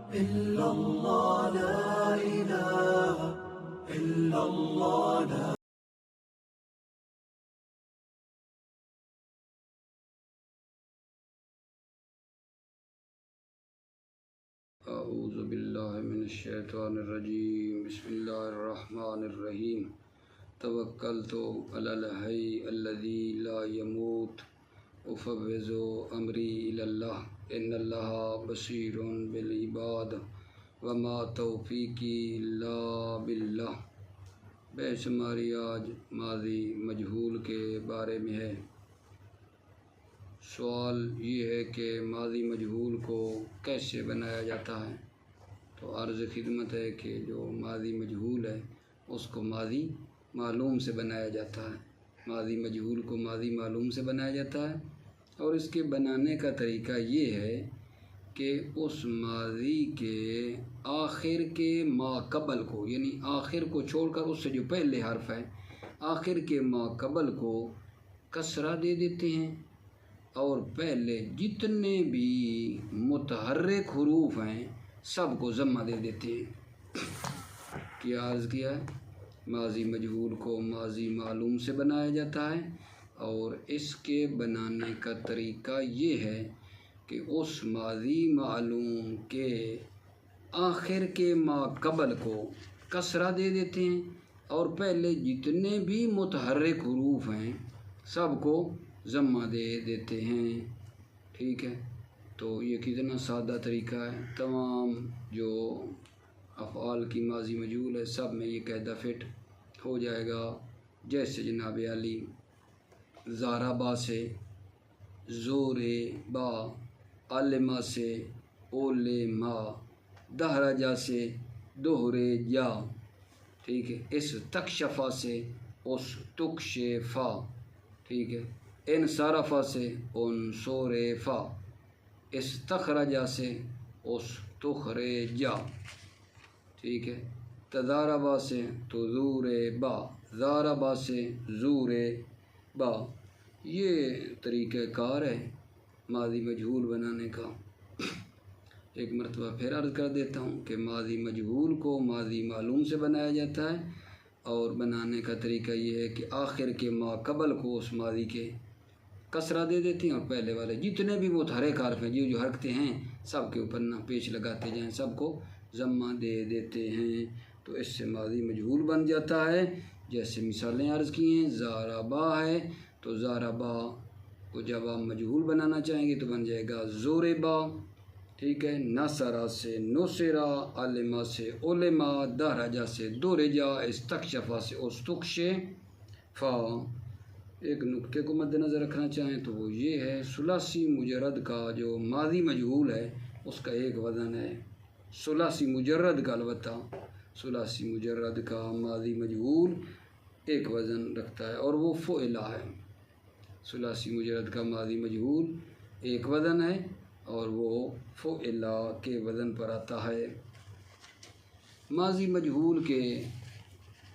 إلا الله لا إله إلا الله لا اعوذ باللہ من الشیطان الرجیم بسم اللہ الرحمن الرحیم توکلت علی الحی الذی لا یموت افوض امری الی اللہ ان اللہ بصیر بالعباد وما توفیقی الا باللہ۔ بحث ہماری آج ماضی مجہول کے بارے میں ہے۔ سوال یہ ہے کہ ماضی مجہول کو کیسے بنایا جاتا ہے؟ تو عرض خدمت ہے کہ جو ماضی مجہول ہے اس کو ماضی معلوم سے بنایا جاتا ہے۔ ماضی مجہول کو ماضی معلوم سے بنایا جاتا ہے، اور اس کے بنانے کا طریقہ یہ ہے کہ اس ماضی کے آخر کے ما قبل کو، یعنی آخر کو چھوڑ کر اس سے جو پہلے حرف ہے آخر کے ما قبل کو کسرہ دے دیتے ہیں، اور پہلے جتنے بھی متحرک حروف ہیں سب کو ضمہ دے دیتے ہیں۔ کیا عرض کیا ہے؟ ماضی مجہول کو ماضی معلوم سے بنایا جاتا ہے، اور اس کے بنانے کا طریقہ یہ ہے کہ اس ماضی معلوم کے آخر کے ما قبل کو کسرہ دے دیتے ہیں، اور پہلے جتنے بھی متحرک حروف ہیں سب کو ضمہ دے دیتے ہیں۔ ٹھیک ہے، تو یہ کتنا سادہ طریقہ ہے۔ تمام جو افعال کی ماضی مجہول ہے سب میں یہ قاعدہ فٹ ہو جائے گا۔ جیسے جناب علی ضاربا سے زور با، علما سے علما، دہرجا سے دوہرے جا، ٹھیک ہے، اس تکشفا سے اس تکشفا، ٹھیک ہے، انصرفا سے انصرفا، استخرجا سے اس تخرجا، ٹھیک ہے، تضاربا سے تضوربا، ضاربا سے زوربا۔ یہ طریقہ کار ہے ماضی مجہول بنانے کا۔ ایک مرتبہ پھر عرض کر دیتا ہوں کہ ماضی مجہول کو ماضی معلوم سے بنایا جاتا ہے، اور بنانے کا طریقہ یہ ہے کہ آخر کے ما قبل کو اس ماضی کے کسرہ دے دیتے ہیں، اور پہلے والے جتنے بھی متحرک حرف ہیں جو حرکتیں ہیں سب کے اوپر نہ پیچ لگاتے جائیں، سب کو ضمہ دے دیتے ہیں، تو اس سے ماضی مجہول بن جاتا ہے۔ جیسے مثالیں عرض کی ہیں، ضاربا ہے تو ضاربا کو جب آپ مجہول بنانا چاہیں گے تو بن جائے گا زوربا، ٹھیک ہے، نصرا سے نصرا، علما سے علما، دہرجا سے دورجا، استکشفا سے استکشفا۔ ایک نقطے کو مد نظر رکھنا چاہیں تو وہ یہ ہے، ثلاثی مجرد کا جو ماضی مجہول ہے اس کا ایک وزن ہے ثلاثی مجرد کا، البتہ ثلاثی مجرد کا ماضی مجہول ایک وزن رکھتا ہے اور وہ فعلا ہے۔ ثلاثی مجرد کا ماضی مجہول ایک وزن ہے اور وہ فعلا کے وزن پر آتا ہے۔ ماضی مجہول کے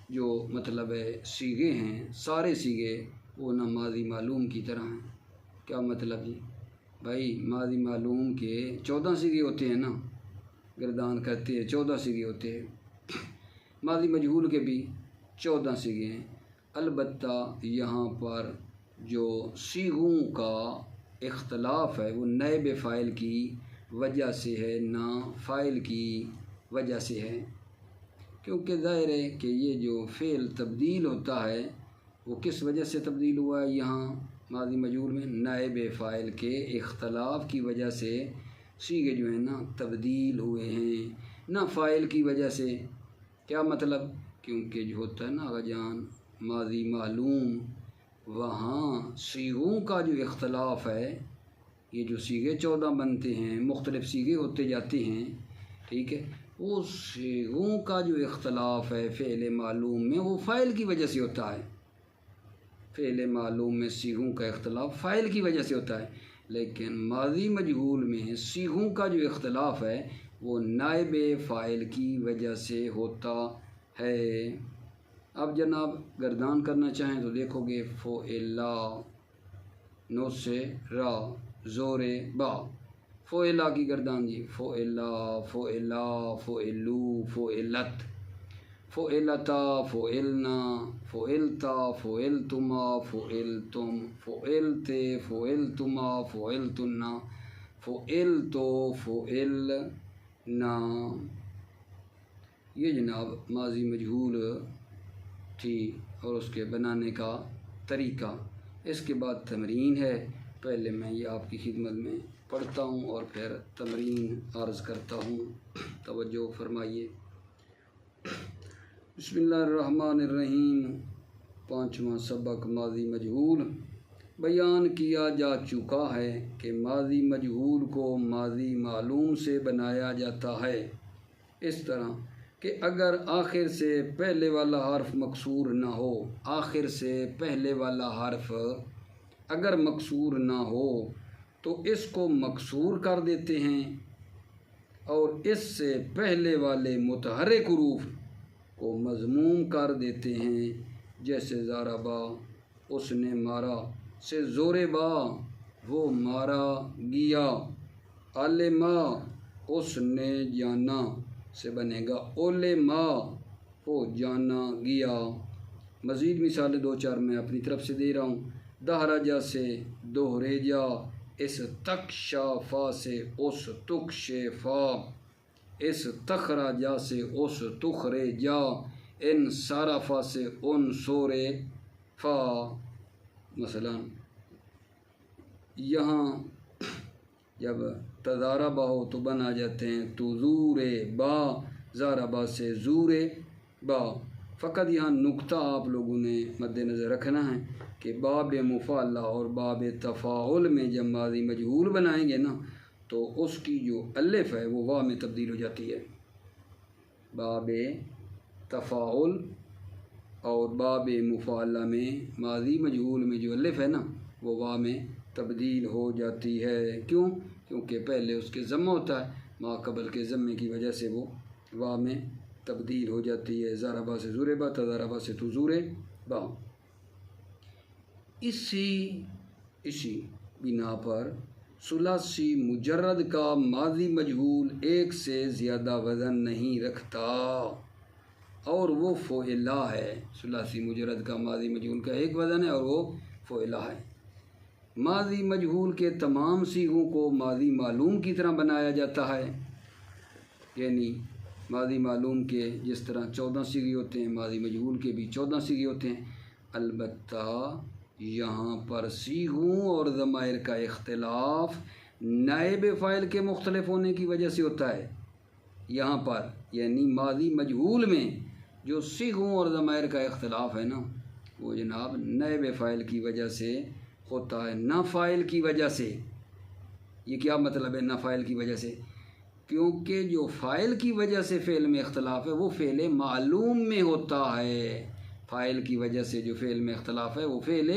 جو مطلب ہے صیغے ہیں، سارے صیغے وہ نہ ماضی معلوم کی طرح ہیں۔ کیا مطلب جی؟ بھائی ماضی معلوم کے 14 صیغے ہوتے ہیں نا، گردان کرتے ہیں 14 صیغے ہوتے ہیں، ماضی مجہول کے بھی 14 صیغے ہیں، البتہ یہاں پر جو صیغوں کا اختلاف ہے وہ نائب فاعل کی وجہ سے ہے، نہ فاعل کی وجہ سے ہے، کیونکہ ظاہر ہے کہ یہ جو فعل تبدیل ہوتا ہے وہ کس وجہ سے تبدیل ہوا ہے؟ یہاں ماضی مجہول میں نائب فاعل کے اختلاف کی وجہ سے صیغے جو ہیں نا تبدیل ہوئے ہیں، نہ فاعل کی وجہ سے۔ کیا مطلب؟ کیونکہ جو ہوتا ہے نا آغا جان ماضی معلوم، وہاں صیغوں کا جو اختلاف ہے، یہ جو صیغے 14 بنتے ہیں، مختلف صیغے ہوتے جاتے ہیں، ٹھیک ہے، وہ صیغوں کا جو اختلاف ہے فعل معلوم میں وہ فاعل کی وجہ سے ہوتا ہے۔ فعل معلوم میں صیغوں کا اختلاف فاعل کی وجہ سے ہوتا ہے، لیکن ماضی مجہول میں صیغوں کا جو اختلاف ہے وہ نائب فاعل کی وجہ سے ہوتا ہے۔ اب جناب گردان کرنا چاہیں تو دیکھو گے فعلا، نصرا، زوربا، فعلا کی گردان جی، فعلا، فعلا، فعلو، فعلت، فعلتا، فعلنا، فعلتا، فعلتما، فعلتم، فعلتے، فعلتما، فعلتنا، فعلتو، فعلنا۔ یہ جناب ماضی مجہول تھی اور اس کے بنانے کا طریقہ۔ اس کے بعد تمرین ہے، پہلے میں یہ آپ کی خدمت میں پڑھتا ہوں اور پھر تمرین عرض کرتا ہوں، توجہ فرمائیے۔ بسم اللہ الرحمن الرحیم۔ پانچواں سبق ماضی مجہول۔ بیان کیا جا چکا ہے کہ ماضی مجہول کو ماضی معلوم سے بنایا جاتا ہے، اس طرح کہ اگر آخر سے پہلے والا حرف مکسور نہ ہو، آخر سے پہلے والا حرف اگر مکسور نہ ہو تو اس کو مکسور کر دیتے ہیں، اور اس سے پہلے والے متحرک حروف کو مضموم کر دیتے ہیں، جیسے ضربا، اس نے مارا، سے ضربا، وہ مارا گیا، علما، اس نے جانا، سے بنے گا علما، وہ جانا گیا۔ مزید مثالیں دو چار میں اپنی طرف سے دے رہا ہوں۔ دہرجا سے دوہریجا، اس تکشافا سے اس تکشفا، اس تخرجا سے اس تخرجا، ان صرفا سے ان صرفا۔ مثلا یہاں جب تضاربا ہو تو بنا جاتے ہیں تزور با، ضربا سے زور با۔ فقط یہاں نقطہ آپ لوگوں نے مد نظر رکھنا ہے کہ باب مفعلہ اور باب تفاعل میں جب ماضی مجہول بنائیں گے نا تو اس کی جو الف ہے وہ واو میں تبدیل ہو جاتی ہے۔ باب تفاعل اور باب مفعلہ میں ماضی مجہول میں جو الف ہے نا وہ واو میں تبدیل ہو جاتی ہے۔ کیوں؟ کیونکہ پہلے اس کے ضمہ ہوتا ہے، ما قبل کے ضمے کی وجہ سے وہ واو میں تبدیل ہو جاتی ہے۔ ضربا سے ضربا، تضربا سے تزور با۔ اسی بنا پر ثلاثی مجرد کا ماضی مجہول ایک سے زیادہ وزن نہیں رکھتا، اور وہ فعلا ہے۔ ثلاثی مجرد کا ماضی مجہول کا ایک وزن ہے اور وہ فعلا ہے۔ ماضی مجہول کے تمام صیغوں کو ماضی معلوم کی طرح بنایا جاتا ہے، یعنی ماضی معلوم کے جس طرح 14 صیغے ہوتے ہیں، ماضی مجہول کے بھی 14 صیغے ہوتے ہیں۔ البتہ یہاں پر صیغوں اور ضمائر کا اختلاف نائب فاعل کے مختلف ہونے کی وجہ سے ہوتا ہے۔ یہاں پر یعنی ماضی مجہول میں جو صیغوں اور ضمائر کا اختلاف ہے نا وہ جناب نائب فاعل کی وجہ سے ہوتا ہے، نہ فاعل کی وجہ سے۔ یہ کیا مطلب ہے نہ فاعل کی وجہ سے؟ کیونکہ جو فاعل کی وجہ سے فعل میں اختلاف ہے وہ فعل معلوم میں ہوتا ہے، فاعل کی وجہ سے جو فعل میں اختلاف ہے وہ فعل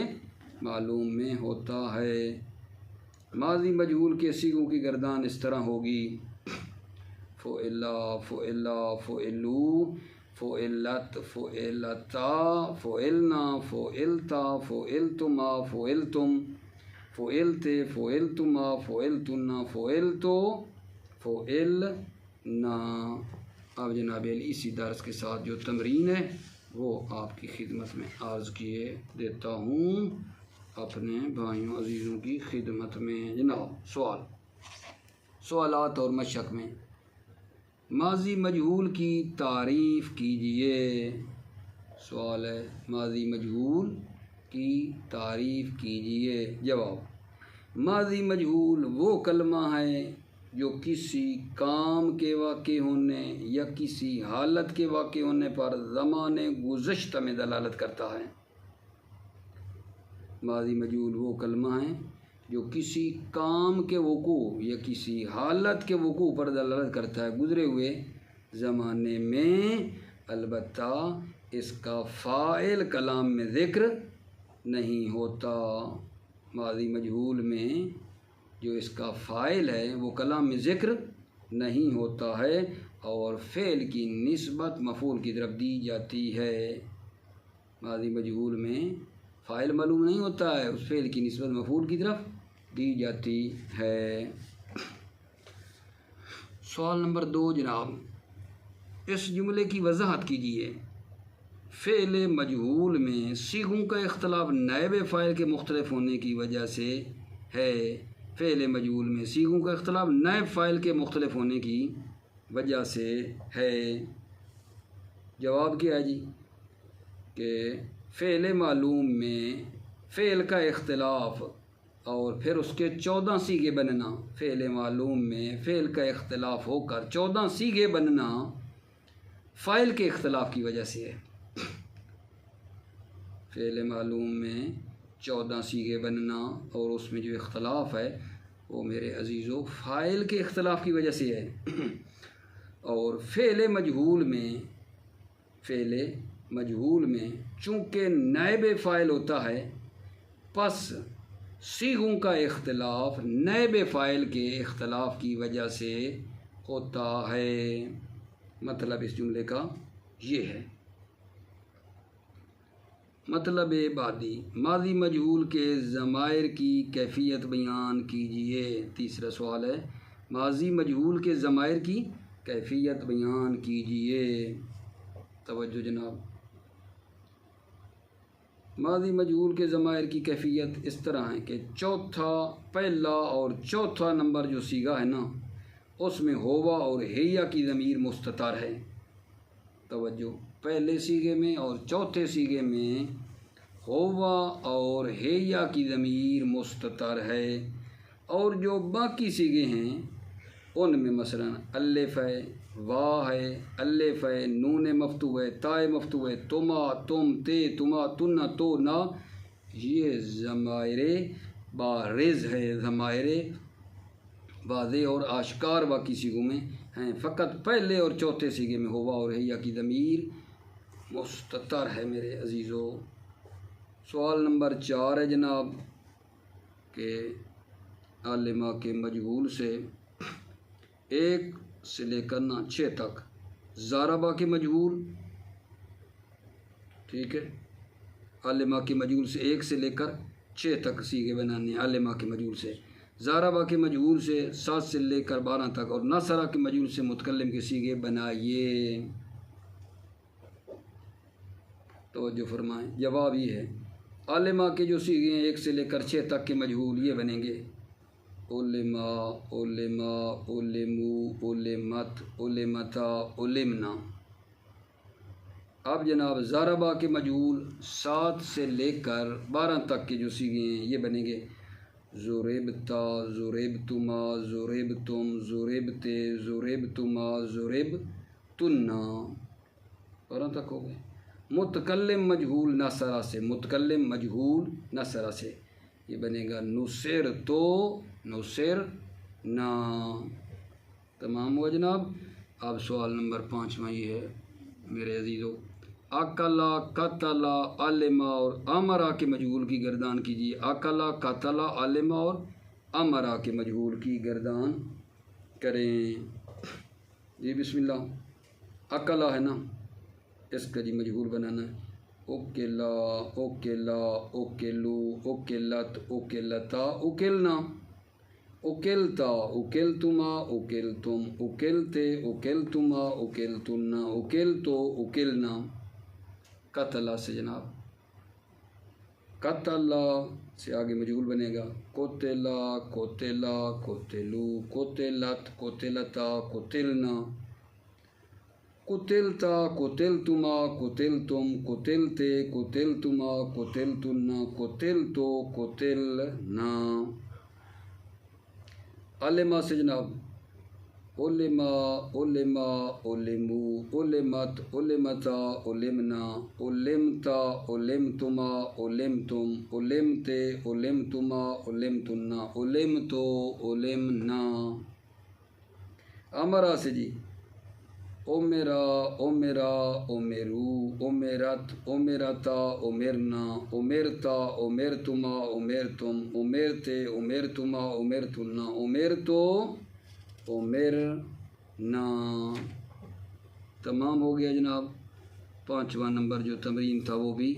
معلوم میں ہوتا ہے۔ ماضی مجہول کے صیغوں کی گردان اس طرح ہوگی: فعلا، فعلا، فعلو، فعلت، فعلتا، فعلنا، فعلتا، فعلتما، فعلتم، فعلتے، فعلتما، فعلتنا، فعلتو، فعلنا۔ اب جناب اسی درس کے ساتھ جو تمرین ہے وہ آپ کی خدمت میں عرض کیے دیتا ہوں، اپنے بھائیوں عزیزوں کی خدمت میں۔ جناب سوالات اور مشق میں ماضی مجہول کی تعریف کیجیے۔ سوال ہے ماضی مجہول کی تعریف کیجیے۔ جواب: ماضی مجہول وہ کلمہ ہے جو کسی کام کے واقع ہونے یا کسی حالت کے واقع ہونے پر زمان گزشتہ میں دلالت کرتا ہے۔ ماضی مجہول وہ کلمہ ہے جو کسی کام کے وقوع یا کسی حالت کے وقوع پر دلالت کرتا ہے گزرے ہوئے زمانے میں، البتہ اس کا فاعل کلام میں ذکر نہیں ہوتا۔ ماضی مجہول میں جو اس کا فاعل ہے وہ کلام میں ذکر نہیں ہوتا ہے اور فعل کی نسبت مفعول کی طرف دی جاتی ہے۔ ماضی مجہول میں فاعل معلوم نہیں ہوتا ہے، اس فعل کی نسبت مفعول کی طرف دی جاتی ہے۔ سوال نمبر 2 جناب، اس جملے کی وضاحت کیجیے۔ فعل مجہول میں صیغوں کا اختلاف نائب فاعل کے مختلف ہونے کی وجہ سے ہے۔ فعل مجہول میں صیغوں کا اختلاف نائب فاعل کے مختلف ہونے کی وجہ سے ہے۔ جواب کیا ہے جی کہ فعل معلوم میں فعل کا اختلاف اور پھر اس کے 14 صیغے بننا، فعل معلوم میں فعل کا اختلاف ہو کر 14 صیغے بننا فاعل کے اختلاف کی وجہ سے ہے۔ فعل معلوم میں 14 صیغے بننا اور اس میں جو اختلاف ہے وہ میرے عزیزو فاعل کے اختلاف کی وجہ سے ہے۔ اور فعل مجہول میں چونکہ نائب فاعل ہوتا ہے، پس صیغوں کا اختلاف نائب فاعل کے اختلاف کی وجہ سے ہوتا ہے۔ مطلب اس جملے کا یہ ہے۔ مطلب بعدی، ماضی مجہول کے ضمائر کی کیفیت بیان کیجیے۔ تیسرا سوال ہے، ماضی مجہول کے ضمائر کی کیفیت بیان کیجیے۔ توجہ جناب، ماضی مجہول کے ضمائر کی کیفیت اس طرح ہے کہ پہلا اور چوتھا نمبر جو صیغہ ہے نا، اس میں ہوا اور ہیا کی ضمیر مستتر ہے۔ توجہ، پہلے صیغے میں اور چوتھے صیغے میں ہوا اور ہیا کی ضمیر مستتر ہے، اور جو باقی صیغے ہیں ان میں مثلا الف ہے، واو ہے، الف ہے، نون مفتوح ہے، تائے مفتوح ہے، تما، تم، تے، تما، تنا، تو، نا، یہ ضمائر بارز ہے، ضمائر واضح اور آشکار باقی صیغوں میں ہیں۔ فقط پہلے اور چوتھے صیغے میں ہوا اور ہیا کی ضمیر مستتر ہے میرے عزیزو۔ سوال نمبر 4 ہے جناب کہ عالمہ کے مجہول سے 1 سے لے کر 6 تک ضاربہ کے مجہول، ٹھیک ہے، عالمہ کے مجہول سے 1 سے لے کر 6 تک صیغے بنانے ہیں۔ عالمہ کے مجہول سے ضاربہ کے مجہول سے 7 سے لے کر 12 تک، اور ناصرہ کے مجہول سے متکلم کے صیغے بنائیے۔ توجہ فرمائیں، جواب یہ ہے، عالمہ کے جو صیغے ہیں 1 سے لے کر 6 تک کے مجہول یہ بنیں گے: علما، علما، علمو، علمت، علمتا، علمنا۔ اب جناب ضاربہ کے مجہول 7 سے لے کر 12 تک کے جو صیغے ہیں یہ بنیں گے: ضربتا، ضربتما، ضربتم، ضربتے، ضربتما، ضربتنا۔ 12 تک ہو گئے۔ متکلم مجہول ناصرہ سے، متکلم مجہول ناصرہ سے یہ بنے گا: نصر تو، نصر نا۔ تمام ہوا جناب۔ اب سوال نمبر 5واں یہ ہے میرے عزیزو، اکلا، قتلا، علما اور امرا کے مجہول کی گردان کیجیے۔ اکلا، قتلا، علما اور امرا کے مجہول کی گردان کریں۔ جی بسم اللہ، اکلا ہے نا، اس کا جی مجہول بنانا ہے: اوکلا، اوکلا، اوکلو، اوکلت، اوکلتا، اوکلنا۔ اوکلتا، اوکلتما، اوکلتم، اوکلتے، اوکلتما، اوکلتنا، اوکلتو، اوکلنا۔ قتلا سے جناب، قتلا سے آگے مجہول بنے گا: قتلا، قتلا، قتلو، قتلت، قتلتا، قتلنا۔ قتلتا، قتلتما، قتلتم، قتلتے، قتلتما، قتلتنا، قتلتو، قتلنا۔ علما سے جناب، علما، علما، علمو، علمت، علمتا، علمنا، علمتا، علمتما، علمتم، علمتے، علمتما، علمتنا، علمتو، علمنا۔ امرا سے جی، امرا، امرا، امرو، امرت، امرتا، امرنا، امرتا، امرتما، امرتم، امرتے، امرتما، امرتنا، امرتو، امرنا۔ تمام ہو گیا جناب۔ 5واں نمبر جو تمرین تھا وہ بھی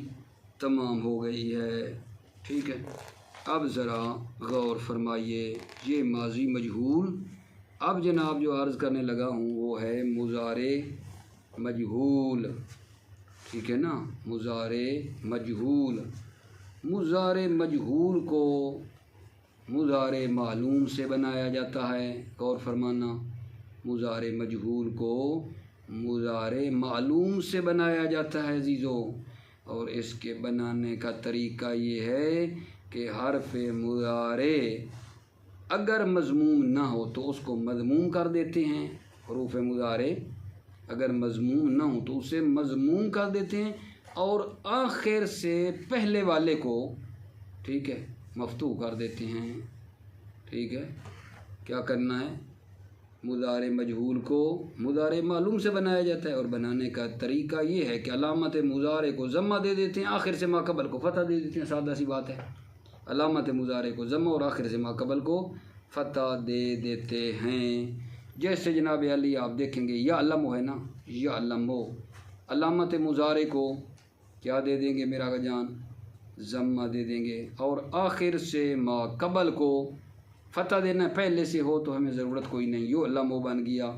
تمام ہو گئی ہے، ٹھیک ہے۔ اب ذرا غور فرمائیے، یہ ماضی مجہول اب جناب جو عرض کرنے لگا ہوں وہ ہے مضارع مجہول، ٹھیک ہے نا، مضارع مجہول۔ مضارع مجہول کو مضارع معلوم سے بنایا جاتا ہے، غور فرمانا، مضارع مجہول کو مضارع معلوم سے بنایا جاتا ہے عزیزو، اور اس کے بنانے کا طریقہ یہ ہے کہ حرف مضارع اگر مضموم نہ ہو تو اس کو مضموم کر دیتے ہیں، حروف مضارع اگر مضموم نہ ہو تو اسے مضموم کر دیتے ہیں، اور آخر سے پہلے والے کو، ٹھیک ہے، مفتوح کر دیتے ہیں، ٹھیک ہے۔ کیا کرنا ہے؟ مضارع مجہول کو مضارع معلوم سے بنایا جاتا ہے، اور بنانے کا طریقہ یہ ہے کہ علامت مضارع کو ضمہ دے دیتے ہیں، آخر سے ما قبل کو فتح دے دیتے ہیں، سادہ سی بات ہے، علامت مضارع کو ضمہ اور آخر سے ما قبل کو فتح دے دیتے ہیں۔ جیسے جناب علی آپ دیکھیں گے یعلم ہے نا، یعلم، علامت مضارع کو کیا دے دیں گے میرا جان؟ ضمہ دے دیں گے، اور آخر سے ما قبل کو فتح دینا، پہلے سے ہو تو ہمیں ضرورت کوئی نہیں، یعلم بن گیا،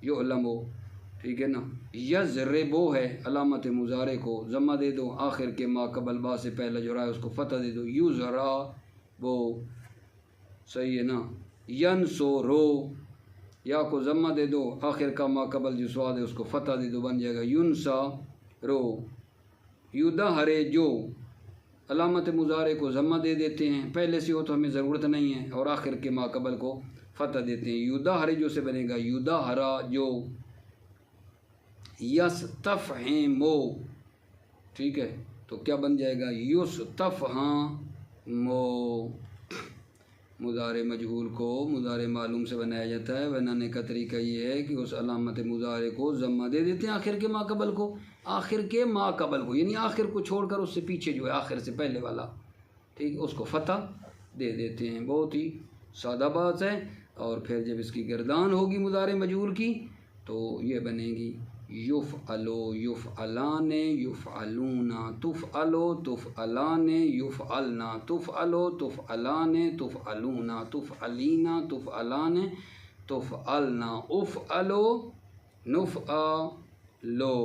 یعلم، ٹھیک ہے نا۔ یضرب ہے، علامت مضارع کو ضمہ دے دو، آخر کے ما قبل با سے پہلے جو رہا ہے اس کو فتح دے دو، یضرب، صحیح ہے نا۔ ینصر، یا کو ضمہ دے دو، آخر کا ما قبل جو سواد ہے اس کو فتح دے دو، بن جائے گا ینصر۔ یدہرج، علامت مضارع کو ضمہ دے دیتے ہیں، پہلے سے ہو تو ہمیں ضرورت نہیں ہے، اور آخر کے ما قبل کو فتح دیتے ہیں، یدہرج سے بنے گا یدہرج۔ یستفہم، ٹھیک ہے، تو کیا بن جائے گا؟ یستفہم۔ مضارع مجہول کو مضارع معلوم سے بنایا جاتا ہے، بنانے کا طریقہ یہ ہے کہ اس علامت مضارع کو ضمہ دے دیتے ہیں آخر کے ما قبل کو، آخر کے ما قبل کو، یعنی آخر کو چھوڑ کر اس سے پیچھے جو ہے آخر سے پہلے والا، ٹھیک، اس کو فتح دے دیتے ہیں، بہت ہی سادہ بات ہے۔ اور پھر جب اس کی گردان ہوگی مضارع مجہول کی تو یہ بنے گی یفعلو، یفعلان، یفعلون، تفعلو، تفعلان، یفعلنا، تفعلو، تفعلان، تفعلون، تفعلین، تفعلان، تفعلنا، افعلو، نفعلو۔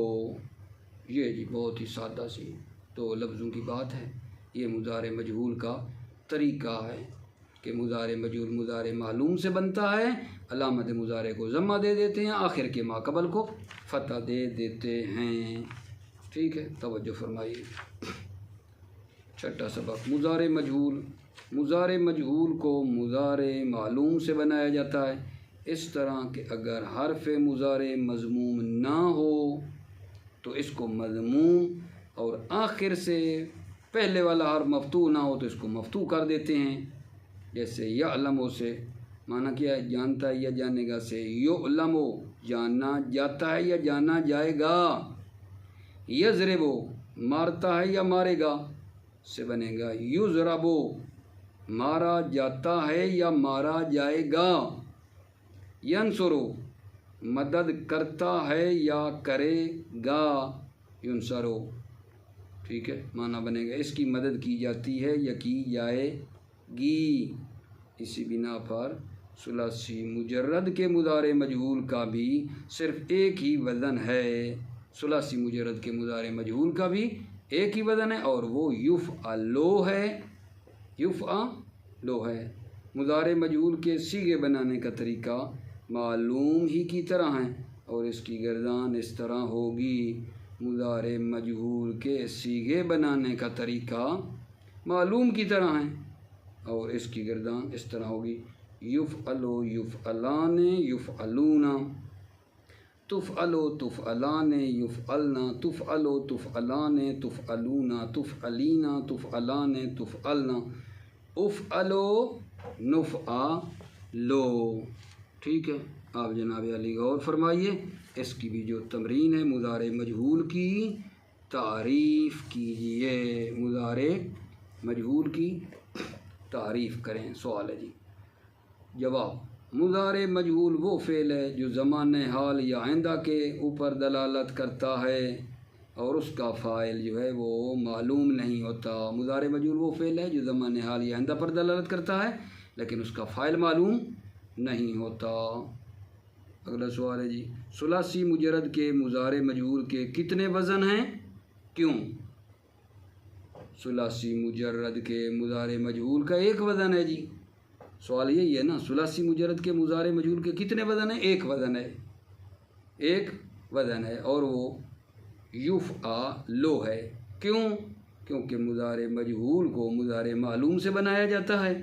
یہ جی بہت ہی سادہ سی دو لفظوں کی بات ہے، یہ مضارع مجہول کا طریقہ ہے کہ مضارع مجہول مضارع معلوم سے بنتا ہے، علامت مضارع کو ضمہ دے دیتے ہیں، آخر کے ما قبل کو فتح دے دیتے ہیں، ٹھیک ہے، توجہ فرمائیے۔ چھٹا سبق، مضارع مجہول۔ مضارع مجہول کو مضارع معلوم سے بنایا جاتا ہے اس طرح کہ اگر حرف مضارع مضموم نہ ہو تو اس کو مضموم، اور آخر سے پہلے والا حرف مفتوح نہ ہو تو اس کو مفتوح کر دیتے ہیں، جیسے یعلم سے معنی کیا ہے؟ جانتا ہے یا جانے گا سے، یعلم، جانا جاتا ہے یا جانا جائے گا، یضرب، مارتا ہے یا مارے گا سے بنے گا یضرب، مارا جاتا ہے یا مارا جائے گا، ینصر، مدد کرتا ہے یا کرے گا، ینصر، ٹھیک ہے، معنی بنے گا اس کی مدد کی جاتی ہے یا کی جائے گی۔ اسی بنا پر ثلاثی مجرد کے مضارع مجہول کا بھی صرف ایک ہی وزن ہے، ثلاثی مجرد کے مضارع مجہول کا بھی ایک ہی وزن ہے، اور وہ یفعلو ہے، یفعلو ہے۔ مضارع مجہول کے صیغے بنانے کا طریقہ معلوم ہی کی طرح ہے، اور اس کی گردان اس طرح ہوگی۔ مضارع مجہول کے صیغے بنانے کا طریقہ معلوم کی طرح ہے، اور اس کی گردان اس طرح ہوگی، یفعلو، یفعلان، یفعلون، تفعلو، تفعلان، یفعلنا، تفعلو، تفعلان، تفعلون، تفعلین، تفعلان، تفعلنا، افعلو، نفعلو، ٹھیک ہے۔ آپ جناب علی غور فرمائیے، اس کی بھی جو تمرین ہے مضارع مجہول کی تعریف کیجئے، مضارع مجہول کی تعریف کریں۔ سوال ہے جی، جواب، مضارع مجہول وہ فعل ہے جو زمان حال یا آئندہ کے اوپر دلالت کرتا ہے اور اس کا فاعل جو ہے وہ معلوم نہیں ہوتا۔ مضارع مجہول وہ فعل ہے جو زمان حال یا آئندہ پر دلالت کرتا ہے لیکن اس کا فاعل معلوم نہیں ہوتا۔ اگلا سوال ہے جی، ثلاثی مجرد کے مضارع مجہول کے کتنے وزن ہیں، کیوں؟ ثلاثی مجرد کے مضارع مجہول کا ایک وزن ہے جی، سوال یہی ہے نا، ثلاثی مجرد کے مضارع مجہول کے کتنے وزن ہیں؟ ایک وزن ہے، ایک وزن ہے، اور وہ یفعلو ہے۔ کیوں؟ کیونکہ مضارع مجہول کو مضارع معلوم سے بنایا جاتا ہے،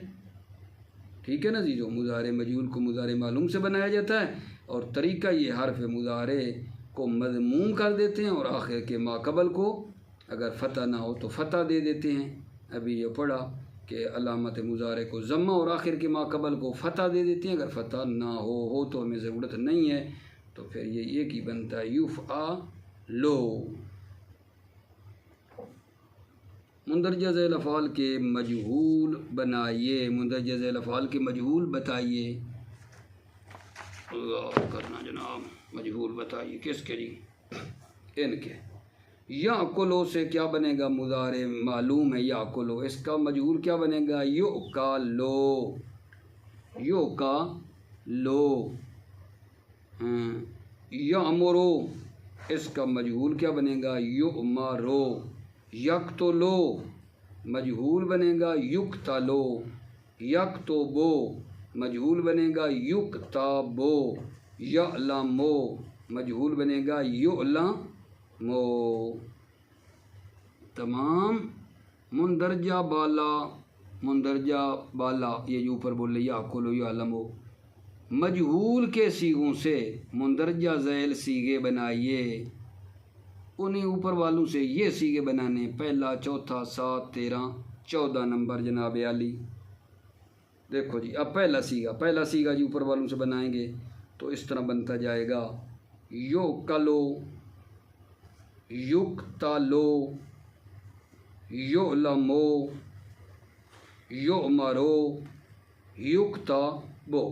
ٹھیک ہے نا جی، جو مضارع مجہول کو مضارع معلوم سے بنایا جاتا ہے، اور طریقہ یہ حرف مضارع کو مضموم کر دیتے ہیں، اور آخر کے ماقبل کو اگر فتح نہ ہو تو فتح دے دیتے ہیں۔ ابھی یہ پڑھا کہ علامت مضارع کو ضمہ اور آخر کے ماقبل کو فتح دے دیتے ہیں، اگر فتح نہ ہو تو ہمیں ضرورت نہیں ہے، تو پھر یہ ایک ہی بنتا ہے یفعلو۔ مندرجہ ذیل افعال کے مجہول بنائیے، مندرجہ ذیل افعال کے مجہول بتائیے۔ اللہ کرنا جناب، مجہول بتائیے کس کے جی؟ ان کے۔ یاکلو سے کیا بنے گا؟ مضارع معلوم ہے یاکلو، اس کا مجہول کیا بنے گا؟ یؤکلو، یؤکلو۔ یامرو، اس کا مجہول کیا بنے گا؟ یؤمرو۔ یقتلو، مجہول بنے گا یقتلو۔ یکتبو، مجہول بنے گا یکتبو۔ یعلمو، مجہول بنے گا یعلمو۔ تمام۔ مندرجہ بالا، مندرجہ بالا یہ جو اوپر بول رہے یاکلو یعلمو، مجہول کے سیغوں سے مندرجہ ذیل سیغے بنائیے۔ انہیں اوپر والوں سے یہ سیغے بنانے، پہلا، چوتھا، 7، 13، 14 نمبر جناب عالی۔ دیکھو جی، اب پہلا سیغہ جی اوپر والوں سے بنائیں گے تو اس طرح بنتا جائے گا، یوکلو، یکتلو، یعلمو، یؤمرو، یکتبو۔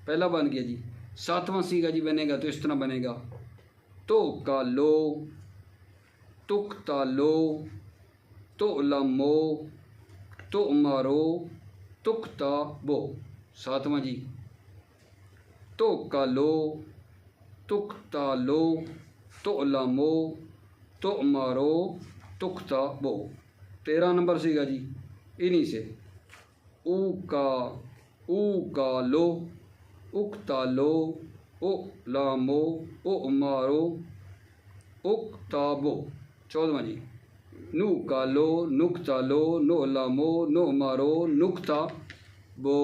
پہلا بن گیا جی۔ 7واں سیغہ جی بنے گا تو اس طرح بنے گا، توکلو، تقتلو، تعلمو، تؤمرو، تکتبو۔ 7واں جی، توکلو، تقتلو، تعلمو، تؤمرو، تکتبو۔ 13 نمبر سیغہ جی، انہی سے، اوکالو، اکتلو، اعلمو، اؤمرو، اکتبو۔ 14واں جی، نوکلو، نکتلو، نعلمو، نؤمرو، نکتبو۔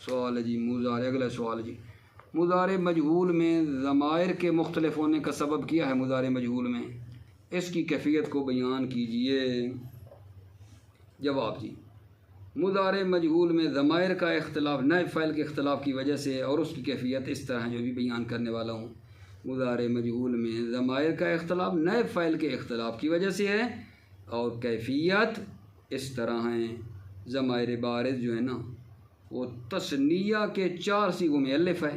سوال ہے جی مضارع، اگلا سوال جی، مضارع مجہول میں ضمائر کے مختلف ہونے کا سبب کیا ہے؟ مضارع مجہول میں اس کی کیفیت کو بیان کیجئے۔ جواب جی، مضارع مجہول میں ضمائر کا اختلاف نائب فاعل کے اختلاف کی وجہ سے، اور اس کی کیفیت اس طرح جو بھی بیان کرنے والا ہوں۔ مضارع مجہول میں ضمائر کا اختلاف نائب فاعل کے اختلاف کی وجہ سے ہے، اور کیفیت اس طرح ہیں۔ ضمائر بارز جو ہے نا، وہ تثنیہ کے 4 سیغوں میں الف ہے۔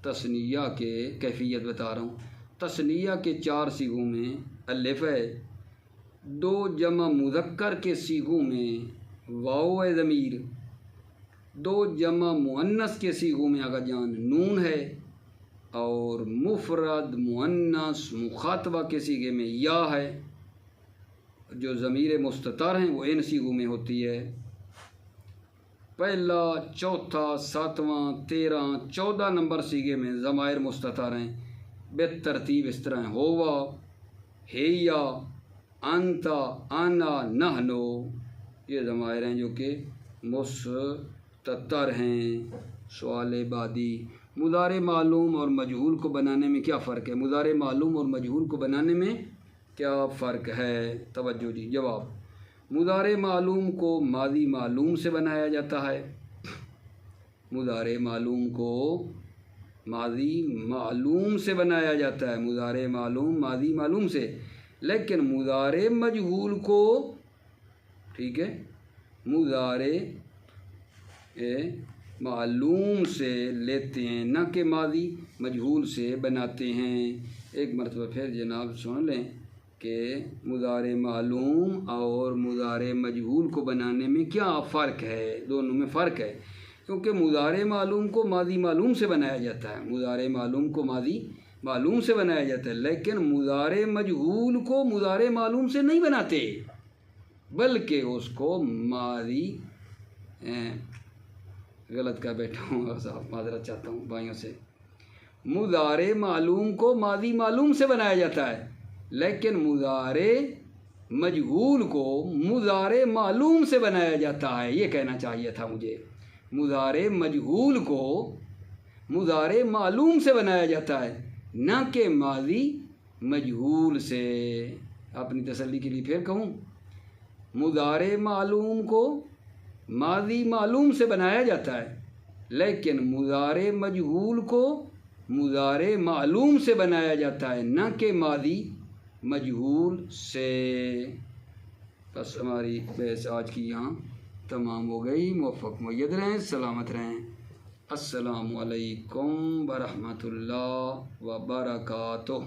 تثنیہ کے کیفیت بتا رہا ہوں، تثنیہ کے 4 سیغوں میں الف ہے، 2 جمع مذکر کے سیغوں میں واو ہے ضمیر، 2 جمع مؤنث کے سیغوں میں آقا جان نون ہے، اور مفرد مؤنث مخاطبہ کے سیغے میں یا ہے۔ جو ضمیر مستتر ہیں وہ ان سیغوں میں ہوتی ہے۔ پہلا، چوتھا، 7واں، 13، 14 نمبر سیغے میں ضمائر مستتر ہیں، بے ترتیب اس طرح ہیں، ہوا، ہیا، انتا، انا، نحنو۔ یہ ضمائر ہیں جو کہ مستتر ہیں۔ سوال بعدی، مضارع معلوم اور مجہول کو بنانے میں کیا فرق ہے؟ مضارع معلوم اور مجہول کو بنانے میں کیا فرق ہے؟ توجہ جی، جواب، مضارع معلوم کو ماضی معلوم سے بنایا جاتا ہے، مضارع معلوم کو ماضی معلوم سے بنایا جاتا ہے، مضارع معلوم ماضی معلوم سے، لیکن مضارع مجہول کو، ٹھیک ہے، مضارع معلوم سے لیتے ہیں، نہ کہ ماضی مجہول سے بناتے ہیں۔ ایک مرتبہ پھر جناب سن لیں کہ مضارع معلوم اور مضارع مجہول کو بنانے میں کیا فرق ہے، دونوں میں فرق ہے۔ کیونکہ مضارع معلوم کو ماضی معلوم سے بنایا جاتا ہے، مضارع معلوم کو ماضی معلوم سے بنایا جاتا ہے، لیکن مضارع مجہول کو مضارع معلوم سے نہیں بناتے، بلکہ اس کو ماضی غلط کہہ بیٹھا ہوں صاحب، معذرت چاہتا ہوں بھائیوں سے، مضارع معلوم کو ماضی معلوم سے بنایا جاتا ہے، لیکن مضارع مجہول کو مضارع معلوم سے بنایا جاتا ہے، یہ کہنا چاہیے تھا مجھے۔ مضارع مجہول کو مضارع معلوم سے بنایا جاتا ہے، نہ کہ ماضی مجہول سے۔ اپنی تسلی کے لیے پھر کہوں، مضارع معلوم کو ماضی معلوم سے بنایا جاتا ہے، لیکن مضارع مجہول کو مضارع معلوم سے بنایا جاتا ہے، نہ کہ ماضی مجہول سے۔ بس ہماری بحث آج کی یہاں تمام ہو گئی۔ موفق مؤید رہیں، سلامت رہیں۔ السلام علیکم ورحمۃ اللہ وبرکاتہ۔